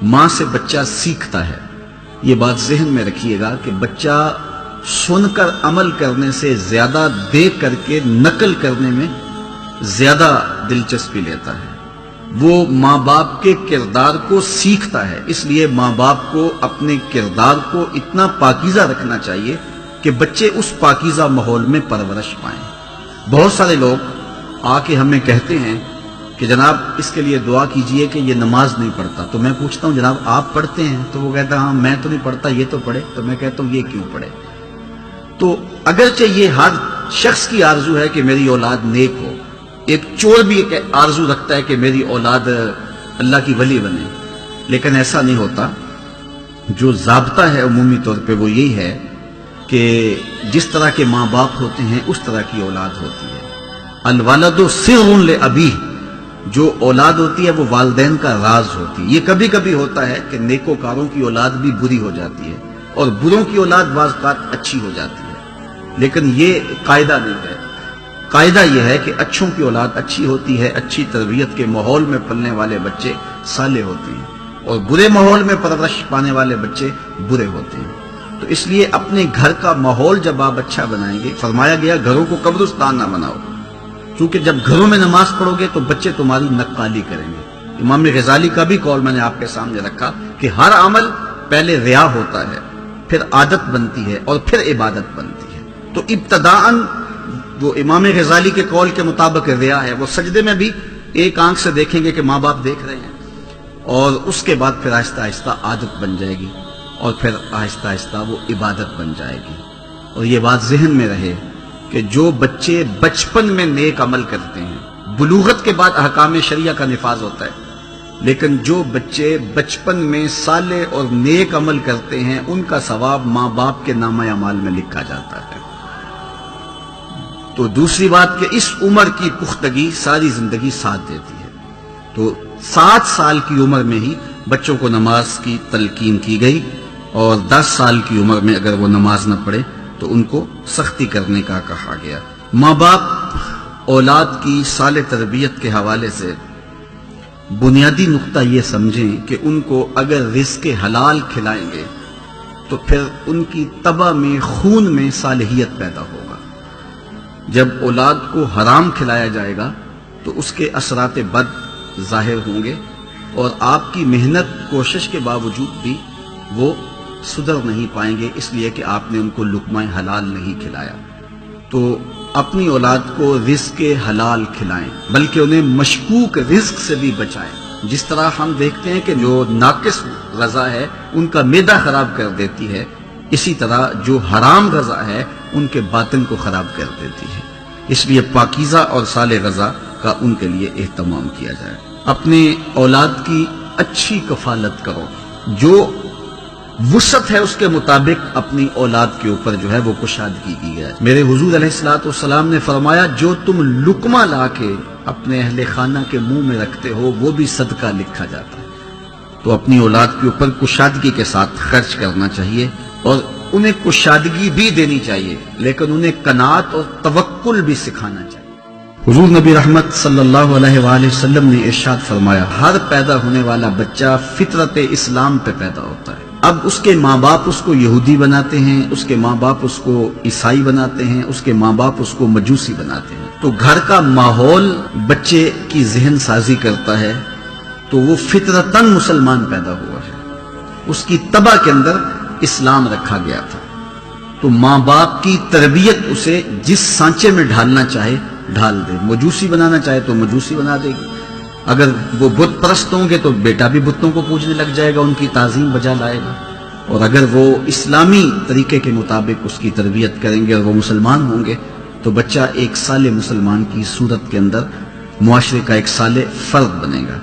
ماں سے بچہ سیکھتا ہے. یہ بات ذہن میں رکھیے گا کہ بچہ سن کر عمل کرنے سے زیادہ دیکھ کر کے نقل کرنے میں زیادہ دلچسپی لیتا ہے. وہ ماں باپ کے کردار کو سیکھتا ہے. اس لیے ماں باپ کو اپنے کردار کو اتنا پاکیزہ رکھنا چاہیے کہ بچے اس پاکیزہ ماحول میں پرورش پائیں. بہت سارے لوگ آ کے ہمیں کہتے ہیں کہ جناب اس کے لیے دعا کیجئے کہ یہ نماز نہیں پڑھتا. تو میں پوچھتا ہوں جناب آپ پڑھتے ہیں؟ تو وہ کہتا ہے ہاں میں تو نہیں پڑھتا، یہ تو پڑھے. تو میں کہتا ہوں یہ کیوں پڑھے؟ تو اگرچہ یہ ہر شخص کی آرزو ہے کہ میری اولاد نیک ہو، ایک چور بھی ایک آرزو رکھتا ہے کہ میری اولاد اللہ کی ولی بنے، لیکن ایسا نہیں ہوتا. جو ضابطہ ہے عمومی طور پہ وہ یہی ہے کہ جس طرح کے ماں باپ ہوتے ہیں اس طرح کی اولاد ہوتی ہے. الولد سر لابیہ، جو اولاد ہوتی ہے وہ والدین کا راز ہوتی ہے. یہ کبھی کبھی ہوتا ہے کہ نیکوکاروں کی اولاد بھی بری ہو جاتی ہے اور بروں کی اولاد بعض اوقات اچھی ہو جاتی ہے، لیکن یہ قاعدہ نہیں ہے. قاعدہ یہ ہے کہ اچھوں کی اولاد اچھی ہوتی ہے، اچھی تربیت کے ماحول میں پلنے والے بچے صالح ہوتے ہیں، اور برے ماحول میں پرورش پانے والے بچے برے ہوتے ہیں. تو اس لیے اپنے گھر کا ماحول جب آپ اچھا بنائیں گے، فرمایا گیا گھروں کو قبرستان نہ بناؤ، کیونکہ جب گھروں میں نماز پڑھو گے تو بچے تمہاری نقالی کریں گے. امام غزالی کا بھی قول میں نے آپ کے سامنے رکھا کہ ہر عمل پہلے ریا ہوتا ہے، پھر عادت بنتی ہے اور پھر عبادت بنتی ہے. تو ابتداءً وہ امام غزالی کے قول کے مطابق ریا ہے. وہ سجدے میں بھی ایک آنکھ سے دیکھیں گے کہ ماں باپ دیکھ رہے ہیں، اور اس کے بعد پھر آہستہ آہستہ عادت بن جائے گی، اور پھر آہستہ آہستہ وہ عبادت بن جائے گی. اور یہ بات ذہن میں رہے کہ جو بچے بچپن میں نیک عمل کرتے ہیں، بلوغت کے بعد احکام شریعہ کا نفاذ ہوتا ہے، لیکن جو بچے بچپن میں صالح اور نیک عمل کرتے ہیں ان کا ثواب ماں باپ کے نامہ اعمال میں لکھا جاتا ہے. تو دوسری بات کہ اس عمر کی پختگی ساری زندگی ساتھ دیتی ہے. تو 7 سال کی عمر میں ہی بچوں کو نماز کی تلقین کی گئی، اور 10 سال کی عمر میں اگر وہ نماز نہ پڑھے تو ان کو سختی کرنے کا کہا گیا. ماں باپ اولاد کی صالح تربیت کے حوالے سے بنیادی نقطہ یہ سمجھیں کہ ان کو اگر رزق حلال کھلائیں گے تو پھر ان کی طبع میں، خون میں صالحیت پیدا ہوگا. جب اولاد کو حرام کھلایا جائے گا تو اس کے اثرات بد ظاہر ہوں گے، اور آپ کی محنت کوشش کے باوجود بھی وہ سدھر نہیں پائیں گے، اس لیے کہ آپ نے ان کو لقمہ حلال نہیں کھلایا. تو اپنی اولاد کو رزق حلال کھلائیں، بلکہ انہیں مشکوک رزق سے بھی بچائیں. جس طرح ہم دیکھتے ہیں کہ جو ناقص غذا ہے ان کا معدہ خراب کر دیتی ہے، اسی طرح جو حرام غذا ہے ان کے باطن کو خراب کر دیتی ہے. اس لیے پاکیزہ اور صالح غذا کا ان کے لیے اہتمام کیا جائے. اپنے اولاد کی اچھی کفالت کرو، جو وسعت ہے اس کے مطابق اپنی اولاد کے اوپر جو ہے وہ کشادگی کی جائے. میرے حضور علیہ الصلوۃ والسلام نے فرمایا جو تم لقمہ لا کے اپنے اہل خانہ کے منہ میں رکھتے ہو وہ بھی صدقہ لکھا جاتا ہے. تو اپنی اولاد کے اوپر کشادگی کے ساتھ خرچ کرنا چاہیے، اور انہیں کشادگی بھی دینی چاہیے، لیکن انہیں قناعت اور توکل بھی سکھانا چاہیے. حضور نبی رحمت صلی اللہ علیہ وآلہ وسلم نے ارشاد فرمایا ہر پیدا ہونے والا بچہ فطرت اسلام پہ پیدا ہوتا ہے. اب اس کے ماں باپ اس کو یہودی بناتے ہیں، اس کے ماں باپ اس کو عیسائی بناتے ہیں، اس کے ماں باپ اس کو مجوسی بناتے ہیں. تو گھر کا ماحول بچے کی ذہن سازی کرتا ہے، تو وہ فطرتاً مسلمان پیدا ہوا ہے، اس کی طبع کے اندر اسلام رکھا گیا تھا. تو ماں باپ کی تربیت اسے جس سانچے میں ڈھالنا چاہے ڈھال دے. مجوسی بنانا چاہے تو مجوسی بنا دے گی. اگر وہ بت پرست ہوں گے تو بیٹا بھی بتوں کو پوجنے لگ جائے گا، ان کی تعظیم بجا لائے گا. اور اگر وہ اسلامی طریقے کے مطابق اس کی تربیت کریں گے اور وہ مسلمان ہوں گے تو بچہ ایک صالح مسلمان کی صورت کے اندر معاشرے کا ایک صالح فرد بنے گا.